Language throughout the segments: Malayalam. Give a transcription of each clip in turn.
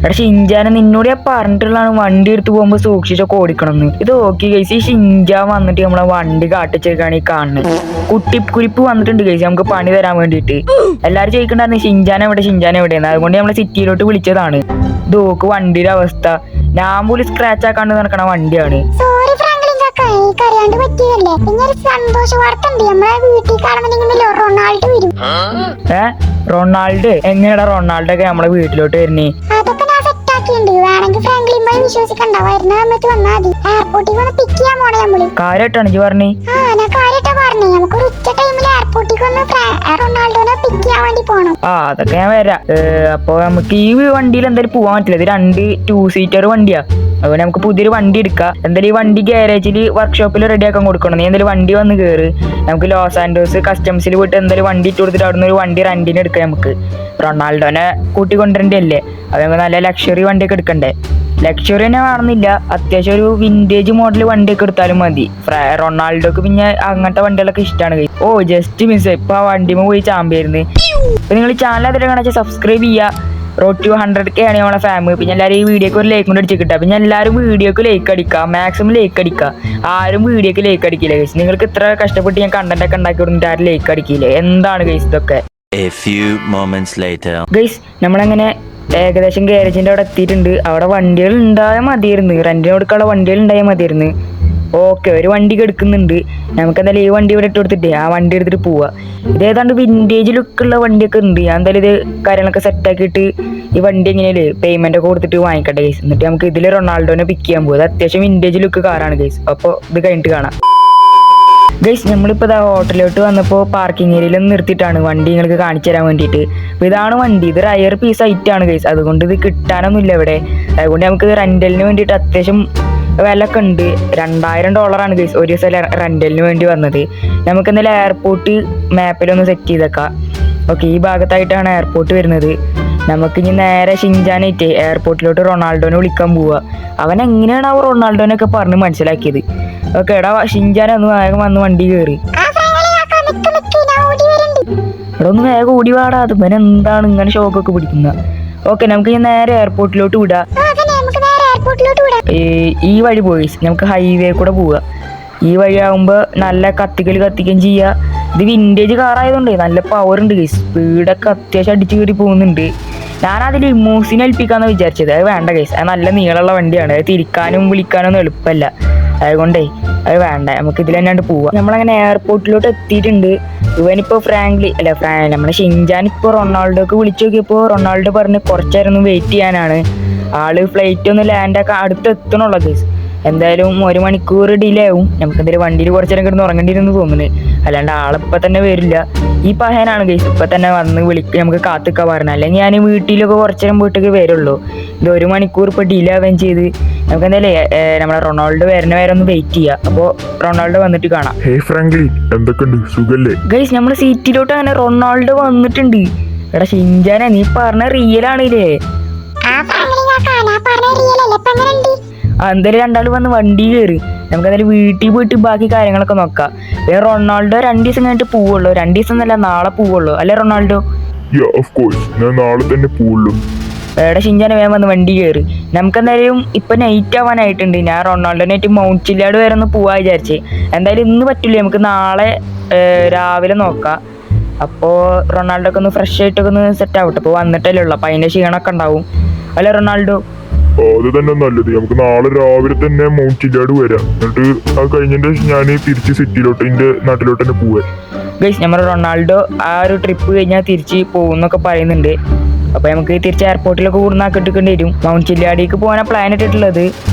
എടാ ഷിൻജാനെ നിന്നോട് ഞാൻ പറഞ്ഞിട്ടുള്ളതാണ് വണ്ടി എടുത്ത് പോകുമ്പോ സൂക്ഷിച്ചൊക്കെ ഓടിക്കണമെന്ന്. ഇത് ഓക്കെ ഗൈസ്, ഈ ഷിൻജാൻ വന്നിട്ട് നമ്മളെ വണ്ടി കാട്ടിച്ചേക്കാണ് ഈ കാണുന്നത്. കുട്ടിക്കുരിപ്പ് വന്നിട്ടുണ്ട് ഗൈസ് നമുക്ക് പണി തരാൻ വേണ്ടിയിട്ട്. എല്ലാരും ചോദിക്കണ്ടായിരുന്നു ഷിൻജാൻ എവിടെയെന്ന്. അതുകൊണ്ട് നമ്മളെ സിറ്റിയിലോട്ട് വിളിച്ചതാണ്. ഇത് ഓക്ക് വണ്ടിയുടെ അവസ്ഥ, ഞാൻ പോലും സ്ക്രാച്ച് ആക്കാണ്ട് നടക്കണ വണ്ടിയാണ്. റൊണാൾഡോ എങ്ങനെയാ റൊണാൾഡോ ഒക്കെ നമ്മളെ വീട്ടിലോട്ട് വരുന്നേ? കാര്യമായിട്ടാണ് ഇജ്ജ് പറഞ്ഞേ? ആ അതൊക്കെ ഞാൻ വരാം. അപ്പൊ നമുക്ക് ഈ വണ്ടിയിൽ എന്തായാലും പോവാൻ പറ്റില്ല. ഇത് 2 2 സീറ്റർ വണ്ടിയാ. അതുപോലെ നമുക്ക് പുതിയൊരു വണ്ടി എടുക്കാം. എന്തായാലും ഈ വണ്ടി ഗ്യാരേജിൽ വർക്ക്ഷോപ്പിൽ റെഡിയാക്കാൻ കൊടുക്കണം. നീ എന്തായാലും വണ്ടി വന്ന് കയറി. നമുക്ക് ലോസ് ആൻഡോസ് കസ്റ്റംസിൽ പോയിട്ട് എന്തായാലും വണ്ടി ഇട്ട് കൊടുത്തിട്ട് അവിടെ നിന്ന് ഒരു വണ്ടി റെന്റിന് എടുക്കാം. നമുക്ക് റൊണാൾഡോനെ കൂട്ടിക്കൊണ്ടിരണ്ടല്ലേ, അത് നമുക്ക് നല്ല ലക്ഷറി വണ്ടിയൊക്കെ എടുക്കണ്ടേ. ലക്ഷറി തന്നെ വേണമെന്നില്ല, അത്യാവശ്യം ഒരു വിന്റേജ് മോഡൽ വണ്ടിയൊക്കെ എടുത്താലും മതി. റൊണാൾഡോക്ക് പിന്നെ അങ്ങനത്തെ വണ്ടികളൊക്കെ ഇഷ്ടമാണ്. ഓ ജസ്റ്റ് മിസ്, ഇപ്പൊ ആ വണ്ടിമ പോയി ചാമ്പിയായിരുന്നു. ഇപ്പൊ നിങ്ങൾ ചാനൽ അതിൽ കാണിച്ചാൽ സബ്സ്ക്രൈബ് ചെയ്യുക. റോഡ് ടു 100K ആണ് നമ്മളെ ഫാമിലി. പിന്നെ എല്ലാവരും ഈ വീഡിയോക്ക് ഒരു ലൈക്ക് കൊണ്ട് അടിച്ച് കിട്ടുക. പിന്നെ എല്ലാവരും വീഡിയോക്ക് ലൈക്ക് അടിക്കുക, മാക്സിമം ലൈക്ക് അടിക്കുക. ആരും വീഡിയോക്ക് ലൈക്ക് അടിക്കില്ല ഗൈസ്. നിങ്ങൾക്ക് ഇത്ര കഷ്ടപ്പെട്ട് ഞാൻ കണ്ടന്റ് ഒക്കെ ഉണ്ടാക്കി കൊടുത്തിട്ട് ആരും ലൈക്ക് അടിക്കില്ലേ? എന്താണ് ഗൈസ് ഇതൊക്കെ? ഗൈസ് നമ്മളങ്ങനെ ഏകദേശം ഗ്യാരേജിന്റെ അവിടെ എത്തിയിട്ടുണ്ട്. അവിടെ വണ്ടികൾ ഉണ്ടായാൽ മതിയായിരുന്നു, റെന്റിന് കൊടുക്കാനുള്ള വണ്ടികൾ ഉണ്ടായാൽ മതിയായിരുന്നു. ഓക്കെ, ഒരു വണ്ടി എടുക്കുന്നുണ്ട്. നമുക്ക് എന്തായാലും ഈ വണ്ടി ഇവിടെ ഇട്ട് കൊടുത്തിട്ട് ആ വണ്ടി എടുത്തിട്ട് പോവാ. ഇത് ഏതാണ്ട് വിന്റേജ് ലുക്കുള്ള വണ്ടിയൊക്കെ ഉണ്ട്. ഞാൻ എന്തായാലും ഇത് കാര്യങ്ങളൊക്കെ സെറ്റാക്കിയിട്ട് ഈ വണ്ടി എങ്ങനെയല്ലേ പേയ്മെന്റ് ഒക്കെ കൊടുത്തിട്ട് വാങ്ങിക്കട്ടെ ഗൈസ്. എന്നിട്ട് നമുക്ക് ഇതിൽ റൊണാൾഡോനെ പിക്ക് ചെയ്യാൻ പോകും. അത്യാവശ്യം വിന്റേജ് ലുക്ക് കാറാണ് ഗൈസ്. അപ്പോൾ ഇത് കഴിഞ്ഞിട്ട് കാണാം ഗൈസ്. നമ്മളിപ്പോൾ ഹോട്ടലിലോട്ട് വന്നപ്പോൾ പാർക്കിംഗ് ഏരിയയിൽ നിർത്തിയിട്ടാണ് വണ്ടി നിങ്ങൾക്ക് കാണിച്ചു തരാൻ വേണ്ടിയിട്ട്. അപ്പോൾ ഇതാണ് വണ്ടി. ഇത് റയർ പീസ് ഐറ്റാണ് ഗൈസ്. അതുകൊണ്ട് ഇത് കിട്ടാനൊന്നുമില്ല ഇവിടെ. അതുകൊണ്ട് നമുക്ക് റെന്റലിന് വേണ്ടിയിട്ട് അത്യാവശ്യം വില ഒക്കെ ഉണ്ട്. $2000 ഗൈസ് ഒരു ദിവസം റെന്റലിന് വേണ്ടി വന്നത്. നമുക്ക് എന്തായാലും എയർപോർട്ട് മാപ്പിലൊന്ന് സെറ്റ് ചെയ്തേക്കാം. ഓക്കെ, ഈ ഭാഗത്തായിട്ടാണ് എയർപോർട്ട് വരുന്നത്. നമുക്കിനി നേരെ ഷിൻജാനായിട്ട് എയർപോർട്ടിലോട്ട് റൊണാൾഡോനെ വിളിക്കാൻ പോവുക. അവൻ എങ്ങനെയാണ് ആ റൊണാൾഡോനൊക്കെ പറഞ്ഞ് മനസ്സിലാക്കിയത്. ഓക്കെ എടാ ഷിൻജാൻ ഒന്ന് വേഗം വന്ന് വണ്ടി കയറി. ഇവിടെ ഒന്ന് വേഗം ഓടി വാടാ. അത് ഇവൻ എന്താണ് ഇങ്ങനെ ഷോക്കൊക്കെ പിടിക്കുന്നത്? ഓക്കെ, നമുക്ക് ഇനി നേരെ എയർപോർട്ടിലോട്ട് വിടാം. ഈ വഴി പോയി നമുക്ക് ഹൈവേ കൂടെ പോവുക. ഈ വഴി ആകുമ്പോൾ നല്ല കത്തിക്കുകയും ചെയ്യുക. ഇത് വിന്റേജ് കാറായതുകൊണ്ട് നല്ല പവർ ഉണ്ട് ഗൈസ്. സ്പീഡൊക്കെ അത്യാവശ്യം അടിച്ചു കയറി പോകുന്നുണ്ട്. ഞാനതിൽ ഇമോസിനെ ഏൽപ്പിക്കാന്ന് വിചാരിച്ചത്. അത് വേണ്ട ഗൈസ്, അത് നല്ല നീളമുള്ള വണ്ടിയാണ്. അത് തിരിക്കാനും വിളിക്കാനും ഒന്നും എളുപ്പമല്ല. അതുകൊണ്ടേ അത് വേണ്ട, നമുക്ക് ഇതിൽ തന്നെയാണ്ട് പോവാം. നമ്മളങ്ങനെ എയർപോർട്ടിലോട്ട് എത്തിയിട്ടുണ്ട്. ഇവനിപ്പോൾ നമ്മുടെ ഷിൻജാൻ ഇപ്പോൾ റൊണാൾഡോക്ക് വിളിച്ചു നോക്കിയപ്പോൾ റൊണാൾഡോ പറഞ്ഞ് കുറച്ചേരം വെയിറ്റ് ചെയ്യാനാണ്. ആള് ഫ്ലൈറ്റ് ഒന്ന് ലാൻഡൊക്കെ അടുത്തെത്തണുള്ളത് ഗൈസ്. എന്തായാലും 1 മണിക്കൂർ ഡിലേ ആവും. നമുക്ക് എന്തായാലും വണ്ടിയിൽ കുറച്ചേരം കിടന്ന് ഉറങ്ങേണ്ടിയിരുന്നു തോന്നുന്നത്. അല്ലാണ്ട് ആളിപ്പോൾ തന്നെ വരില്ല. ഈ പഹനാണ് ഗൈസ് ഇപ്പം തന്നെ വന്ന് നമുക്ക് കാത്തിക്കാൻ പറഞ്ഞത്. അല്ലെങ്കിൽ ഞാൻ വീട്ടിലൊക്കെ കുറച്ചേരം പോയിട്ടൊക്കെ വരുള്ളൂ. ഇത് 1 മണിക്കൂർ ഇപ്പോൾ ഡിലേ ആവുകയും ചെയ്ത്. നമുക്ക് എന്തായാലും നമ്മുടെ റൊണാൾഡോ വരുന്ന വരെ ഒന്ന് വെയിറ്റ് ചെയ്യാം. അപ്പോൾ റൊണാൾഡോ വന്നിട്ട് കാണാം. ഗൈസ് നമ്മുടെ സീറ്റിലോട്ട് അങ്ങനെ റൊണാൾഡോ വന്നിട്ടുണ്ട്. എടാ ഷിൻജാനെ നീ പറഞ്ഞ റിയൽ ആണില്ലേ? എന്തായാലും രണ്ടാളും വന്ന് വണ്ടി കയറി. നമുക്ക് എന്തായാലും വീട്ടിൽ പോയിട്ട് ബാക്കി കാര്യങ്ങളൊക്കെ നോക്കാം. പിന്നെ റൊണാൾഡോ 2 ദിവസം കഴിഞ്ഞിട്ട് പോവുള്ളൂ. 2 ദിവസം എന്നല്ല, നാളെ പോവുള്ളൂ അല്ലേ റൊണാൾഡോ? നാളെ തന്നെ പോവുള്ളൂ. എവിടെ ഷിൻജാനെ വേഗം വന്ന് വണ്ടി കയറി. നമുക്ക് എന്തായാലും ഇപ്പൊ നൈറ്റ് ആവാനായിട്ടുണ്ട്. ഞാൻ റൊണാൾഡോനായിട്ട് മൗണ്ട് ചില്ലാട് വരെ ഒന്ന് പോവാ വിചാരിച്ചേ. എന്തായാലും ഇന്ന് പറ്റില്ല, നമുക്ക് നാളെ രാവിലെ നോക്കാം. അപ്പോൾ റൊണാൾഡോക്കെ ഒന്ന് ഫ്രഷ് ആയിട്ടൊക്കെ ഒന്ന് സെറ്റ് ആവട്ടെ. ഇപ്പോൾ വന്നിട്ടല്ലേ ഉള്ളൂ, അപ്പം അതിൻ്റെ ക്ഷീണമൊക്കെ ഉണ്ടാവും അല്ലേ റൊണാൾഡോ? അത് തന്നെ നല്ലത്. നമുക്ക് നാളെ രാവിലെ തന്നെ മൗണ്ട് ചില്ലാട് വരാം. എന്നിട്ട് അത് കഴിഞ്ഞിട്ട് ഞാൻ തിരിച്ച് സിറ്റിയിലോട്ട് എൻ്റെ നാട്ടിലോട്ട് തന്നെ പോവാൻ. ഗൈസ് നമ്മുടെ റൊണാൾഡോ ആ ഒരു ട്രിപ്പ് കഴിഞ്ഞാൽ തിരിച്ച് പോകുന്നൊക്കെ പറയുന്നുണ്ട്. അപ്പോൾ നമുക്ക് തിരിച്ച് എയർപോർട്ടിലൊക്കെ കൂടുന്നാക്കിട്ടിക്കേണ്ടി വരും. മൗണ്ട് ചില്ലാടിക്ക് പോകാൻ പ്ലാൻ ഇട്ടിട്ടുള്ളത്.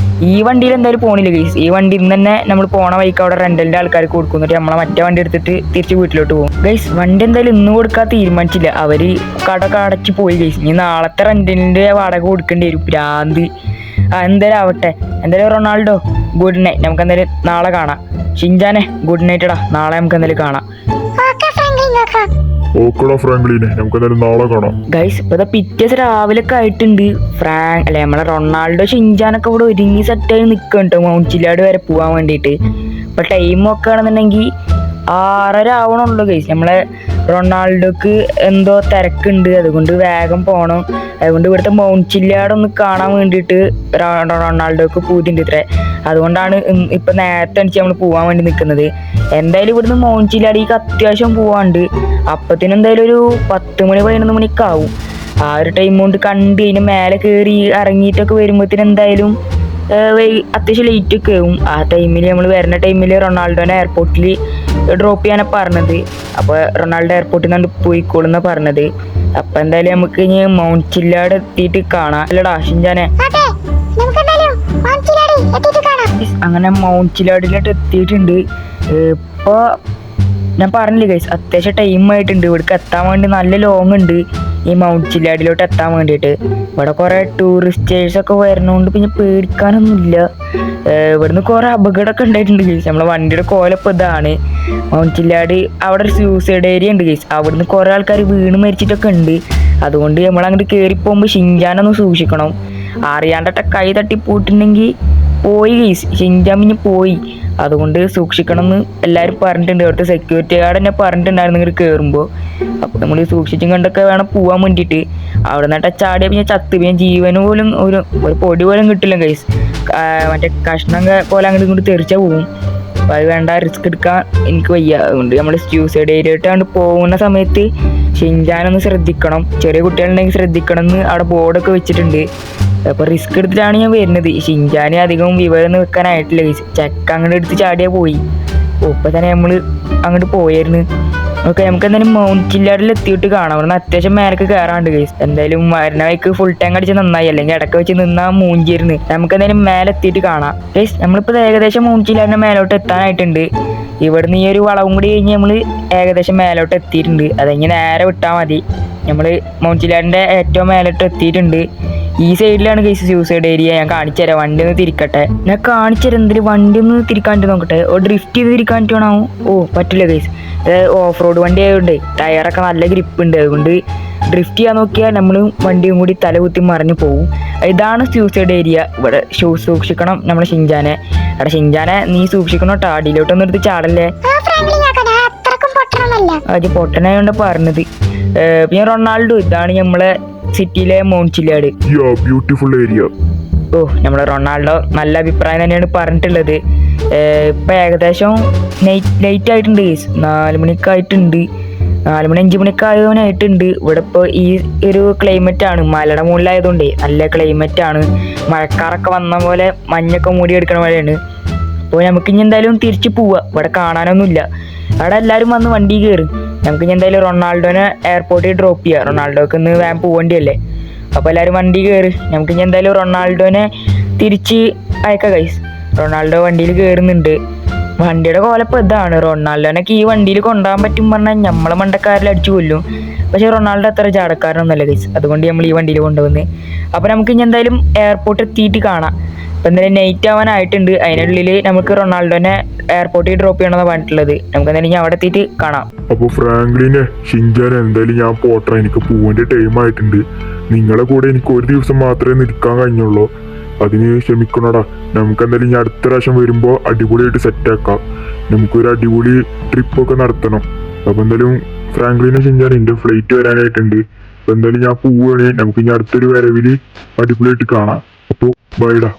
ഈ വണ്ടിയിൽ എന്തായാലും പോണില്ല ഗൈസ്. ഈ വണ്ടി ഇന്ന് തന്നെ നമ്മൾ പോണ വഴിക്ക് അവിടെ റെന്റലിന്റെ ആൾക്കാർക്ക് കൊടുക്കുന്നിട്ട് നമ്മളെ മറ്റേ വണ്ടി എടുത്തിട്ട് തിരിച്ച് വീട്ടിലോട്ട് പോകും. ഗൈസ് വണ്ടി എന്തായാലും ഇന്ന് കൊടുക്കാൻ തീരുമാനിച്ചില്ല. അവര് കട അടച്ച് പോയി ഗൈസ്. ഇനി നാളത്തെ റെന്റലിന്റെ വാടക കൊടുക്കേണ്ടി വരും. ഭ്രാന്ത്. എന്തായാലും ആവട്ടെ. എന്തായാലും റൊണാൾഡോ ഗുഡ് നൈറ്റ്. നമുക്ക് എന്തായാലും നാളെ കാണാം. ഷിൻജാനെ ഗുഡ് നൈറ്റ് ഇടാ. നാളെ നമുക്ക് എന്തായാലും കാണാം. ഗൈസ് ഇപ്പൊ പിറ്റേസ് രാവിലെ ഒക്കെ ആയിട്ടുണ്ട്. നമ്മളെ റൊണാൾഡോ ഷിൻജാനൊക്കെ ഇവിടെ ഒരുങ്ങി സെറ്റായി നിൽക്കുന്നുണ്ട് മൗണ്ട് ചില്ലാട് വരെ പോവാൻ വേണ്ടിയിട്ട്. ഇപ്പൊ ടൈമൊക്കെ ആണെന്നുണ്ടെങ്കിൽ 6:30 ആവണുള്ളൂ ഗൈസ്. നമ്മളെ റൊണാൾഡോക്ക് എന്തോ തിരക്കുണ്ട്, അതുകൊണ്ട് വേഗം പോകണം. അതുകൊണ്ട് ഇവിടുത്തെ മൗണ്ട് ചില്ലാട് ഒന്ന് കാണാൻ വേണ്ടിയിട്ട് റൊണാൾഡോക്ക് പൂതിണ്ട് ഇത്രേ. അതുകൊണ്ടാണ് ഇപ്പം നേരത്തെ അടിച്ച് നമ്മൾ പോകാൻ വേണ്ടി നിൽക്കുന്നത്. എന്തായാലും ഇവിടുന്ന് മൗണ്ട് ചില്ലാടിക്ക് അത്യാവശ്യം പോവാണ്ട്. അപ്പത്തിന് എന്തായാലും ഒരു 10 മണി 11 മണിയൊക്കെ ആവും. ആ ഒരു ടൈം കൊണ്ട് കണ്ട് അതിന് മേലെ കയറി ഇറങ്ങിയിട്ടൊക്കെ വരുമ്പോഴത്തേന് എന്തായാലും അത്യാവശ്യം ലേറ്റ് ഒക്കെ ആവും. ആ ടൈമിൽ നമ്മൾ വരുന്ന ടൈമിൽ റൊണാൾഡോനെ എയർപോർട്ടിൽ ഡ്രോപ്പ് ചെയ്യാനാണ് പറഞ്ഞത്. അപ്പോൾ റൊണാൾഡോ എയർപോർട്ടിൽ നിന്ന് പോയിക്കോളുന്ന പറഞ്ഞത്. അപ്പം എന്തായാലും നമുക്ക് ഇനി മൗണ്ട് ചില്ലാട് എത്തിയിട്ട് കാണാം. അല്ലടാ ഷിൻജാനെ, അങ്ങനെ മൗണ്ട് ചില്ലാടിലോട്ട് എത്തിയിട്ടുണ്ട്. ഇപ്പോൾ ഞാൻ പറഞ്ഞില്ലേ ഗൈസ്, അത്യാവശ്യം ടൈം ആയിട്ടുണ്ട്. ഇവിടേക്ക് എത്താൻ വേണ്ടി നല്ല ലോങ് ഉണ്ട് ഈ മൗണ്ട് ചില്ലാടിലോട്ട് എത്താൻ വേണ്ടിയിട്ട്. ഇവിടെ കുറേ ടൂറിസ്റ്റേഴ്സൊക്കെ വരുന്നതുകൊണ്ട് പിന്നെ പേടിക്കാനൊന്നുമില്ല. ഇവിടുന്ന് കുറേ അപകടമൊക്കെ ഉണ്ടായിട്ടുണ്ട് ഗൈസ്. നമ്മളെ വണ്ടിയുടെ കോലപ്പോൾ ഇതാണ്. മൗണ്ട് ചില്ലാട് അവിടെ ഒരു സൂസൈഡ് ഏരിയ ഉണ്ട് ഗൈസ്. അവിടുന്ന് കുറേ ആൾക്കാർ വീണ് മരിച്ചിട്ടൊക്കെ ഉണ്ട്. അതുകൊണ്ട് നമ്മളങ്ങോട്ട് കയറി പോകുമ്പോൾ ഷിൻജാനൊന്ന് സൂക്ഷിക്കണം. അറിയാണ്ടട്ട കൈ തട്ടി പോയിട്ടുണ്ടെങ്കിൽ പോയി ഗൈസ്, ഷിൻജാൻ പിന്നെ പോയി. അതുകൊണ്ട് സൂക്ഷിക്കണം എന്ന് എല്ലാവരും പറഞ്ഞിട്ടുണ്ട്. അവിടുത്തെ സെക്യൂരിറ്റി ഗാർഡ് തന്നെ പറഞ്ഞിട്ടുണ്ടായിരുന്നു ഇങ്ങോട്ട് കയറുമ്പോൾ. അപ്പോൾ നമ്മൾ സൂക്ഷിച്ചും കണ്ടൊക്കെ വേണം പോകാൻ വേണ്ടിയിട്ട്. അവിടെ നിന്നിട്ട് ചാടിയ പിന്നെ ചത്ത് പിന്നെ ജീവന് പോലും ഒരു പൊടി പോലും കിട്ടില്ല ഗൈസ്. മറ്റേ കഷ്ണം പോലെ അങ്ങോട്ട് ഇങ്ങോട്ട് തെറിച്ചാൽ പോകും. അപ്പോൾ അത് വേണ്ട, റിസ്ക് എടുക്കാൻ എനിക്ക് വയ്യ. അതുകൊണ്ട് നമ്മൾ സൂസൈഡ് ഏരിയയിലോട്ടാണ് പോകുന്ന സമയത്ത് ഷിൻജാനൊന്ന് ശ്രദ്ധിക്കണം. ചെറിയ കുട്ടികളുണ്ടെങ്കിൽ ശ്രദ്ധിക്കണം എന്ന് അവിടെ ബോർഡൊക്കെ വെച്ചിട്ടുണ്ട്. അപ്പോൾ റിസ്ക് എടുത്തിട്ടാണ് ഞാൻ വരുന്നത്. ഷിൻജാന് അധികം വിവരമൊന്നും വെക്കാനായിട്ടില്ല ഗൈസ്. ചെക്ക് അങ്ങോട്ട് എടുത്ത് ചാടിയാൽ പോയി. ഇപ്പം തന്നെ നമ്മൾ അങ്ങോട്ട് പോയായിരുന്നു. ഓക്കെ, നമുക്ക് എന്തായാലും മൗണ്ട് ചില്ലാടിൽ എത്തിയിട്ട് കാണാം. അവിടെ നിന്ന് അത്യാവശ്യം മേലേക്ക് കയറാണ്ട് ഗൈസ്. എന്തായാലും മരണ വൈക്ക് ഫുൾ ടാങ്ക് അടിച്ച് നന്നായി, അല്ലെങ്കിൽ ഇടയ്ക്ക് വെച്ച് നിന്നാൽ മൂഞ്ചിരുന്ന്. നമുക്ക് എന്തായാലും മേലെ എത്തിയിട്ട് കാണാം ഗൈസ്. നമ്മളിപ്പോൾ ഏകദേശം മൗണ്ട് ചില്ലാടിൻ്റെ മേലോട്ട് എത്താനായിട്ടുണ്ട്. ഇവിടുന്ന് ഈ ഒരു വളവും കൂടി കഴിഞ്ഞ് നമ്മൾ ഏകദേശം മേലോട്ട് എത്തിയിട്ടുണ്ട്. അതെങ്ങനെ നേരെ വിട്ടാൽ മതി. നമ്മൾ മൗണ്ട് ചില്ലാടിൻ്റെ ഏറ്റവും മേലോട്ട് എത്തിയിട്ടുണ്ട്. ഈ സൈഡിലാണ് ഗൈസ് സൂസൈഡ് ഏരിയ. ഞാൻ കാണിച്ചു തരാം. വണ്ടി ഒന്ന് തിരിക്കട്ടെ. ഞാൻ കാണിച്ചു തരാം. എന്തെങ്കിലും വണ്ടി ഒന്ന് തിരിക്കാണ്ട് നോക്കട്ടെ. ഡ്രിഫ്റ്റ് ചെയ്ത് തിരിക്കാൻ പറ്റുവാണോ? പറ്റില്ല ഗൈസ്. ഓഫ് റോഡ് വണ്ടി ആയതുകൊണ്ട് ടയറൊക്കെ നല്ല ഗ്രിപ്പ് ഉണ്ട്. അതുകൊണ്ട് ഡ്രിഫ്റ്റ് ചെയ്യാൻ നോക്കിയാൽ നമ്മൾ വണ്ടിയും കൂടി തലകുത്തി മറിഞ്ഞു പോകും. ഇതാണ് സൂസൈഡ് ഏരിയ. ഇവിടെ സൂക്ഷിക്കണം നമ്മളെ ഷിൻജാനെ. അവിടെ ഷിൻജാനെ നീ സൂക്ഷിക്കണം കേട്ടോ. അടിയിലോട്ടൊന്നും എടുത്ത് ചാടല്ലേ. അത് പൊട്ടനായോണ്ട് പറഞ്ഞത്. പിന്നെ റൊണാൾഡോ, ഇതാണ് നമ്മളെ സിറ്റിയിലെ മൗണ്ട് ചില്ലാട്. Beautiful area. നമ്മുടെ റൊണാൾഡോ നല്ല അഭിപ്രായം തന്നെയാണ് പറഞ്ഞിട്ടുള്ളത്. ഇപ്പം ഏകദേശം നൈറ്റ് ആയിട്ടുണ്ട് ഗൈസ്. 4 മണിയൊക്കെ ആയിട്ടുണ്ട്. 4 മണി 5 മണിയൊക്കെ ആയവനായിട്ടുണ്ട്. ഇവിടെ ഇപ്പോൾ ഈ ഒരു ക്ലൈമറ്റാണ്. മലയുടെ മുകളിലായതുകൊണ്ട് നല്ല ക്ലൈമറ്റാണ്. മഴക്കാറൊക്കെ വന്ന പോലെ മഞ്ഞൊക്കെ മൂടി എടുക്കണ പോലെയാണ്. അപ്പോൾ നമുക്കിനി എന്തായാലും തിരിച്ച് പോവാം. ഇവിടെ കാണാനൊന്നുമില്ല. അവിടെ എല്ലാവരും വന്ന് വണ്ടി കയറും. നമുക്കിനി എന്തായാലും റൊണാൾഡോനെ എയർപോർട്ടിൽ ഡ്രോപ്പ് ചെയ്യാം. റൊണാൾഡോക്ക് ഇന്ന് വേഗം പോവേണ്ടിയല്ലേ. അപ്പോൾ എല്ലാവരും വണ്ടി കയറി. നമുക്കിനി എന്തായാലും റൊണാൾഡോനെ തിരിച്ച് അയക്കാം ഗൈസ്. റൊണാൾഡോ വണ്ടിയിൽ കയറുന്നുണ്ട്. വണ്ടിയുടെ കോലപ്പോൾ ഇതാണ്. റൊണാൾഡോനൊക്കെ ഈ വണ്ടിയിൽ കൊണ്ടുപോകാൻ പറ്റും പറഞ്ഞാൽ നമ്മളെ മണ്ടക്കാരിൽ അടിച്ചു കൊല്ലും. പക്ഷേ റൊണാൾഡോ അത്ര ചാടക്കാരനൊന്നുമല്ല ഗൈസ്. അതുകൊണ്ട് നമ്മൾ ഈ വണ്ടിയിൽ കൊണ്ടുവന്ന്. അപ്പോൾ നമുക്കിനി എന്തായാലും എയർപോർട്ട് എത്തിയിട്ട് കാണാം. അപ്പോൾ എന്തായാലും നൈറ്റ് ആവാനായിട്ടുണ്ട്. അതിനുള്ളിൽ നമുക്ക് റൊണാൾഡോനെ എയർപോർട്ടിൽ ഡ്രോപ്പ് ചെയ്യണമെന്ന് പറഞ്ഞിട്ടുള്ളത്. നമുക്ക് എന്തായാലും ഞാൻ അവിടെ എത്തിയിട്ട് കാണാം. അപ്പോൾ ഫ്രാങ്ക്ലിനെ, ഷിൻജാനെ, എന്തായാലും ഞാൻ പോട്ടെ. എനിക്ക് പോവേണ്ട ടൈം ആയിട്ടുണ്ട്. നിങ്ങളെ കൂടെ എനിക്ക് ഒരു ദിവസം മാത്രമേ നിൽക്കാൻ കഴിഞ്ഞുള്ളൂ. അതിന് ക്ഷമിക്കണോടാ. നമുക്ക് എന്തായാലും ഞാൻ അടുത്ത പ്രാവശ്യം വരുമ്പോൾ അടിപൊളിയായിട്ട് സെറ്റാക്കാം. നമുക്കൊരു അടിപൊളി ട്രിപ്പൊക്കെ നടത്തണം. അപ്പോൾ എന്തായാലും ഫ്രാങ്ക്ലിനെ, ഷിൻജാൻ, എൻ്റെ ഫ്ലൈറ്റ് വരാനായിട്ടുണ്ട്. അപ്പോൾ എന്തായാലും ഞാൻ പോവുകയാണെങ്കിൽ നമുക്ക് ഇനി അടുത്തൊരു വരവിൽ അടിപൊളിയായിട്ട് കാണാം. അപ്പോൾ ബൈഡാ.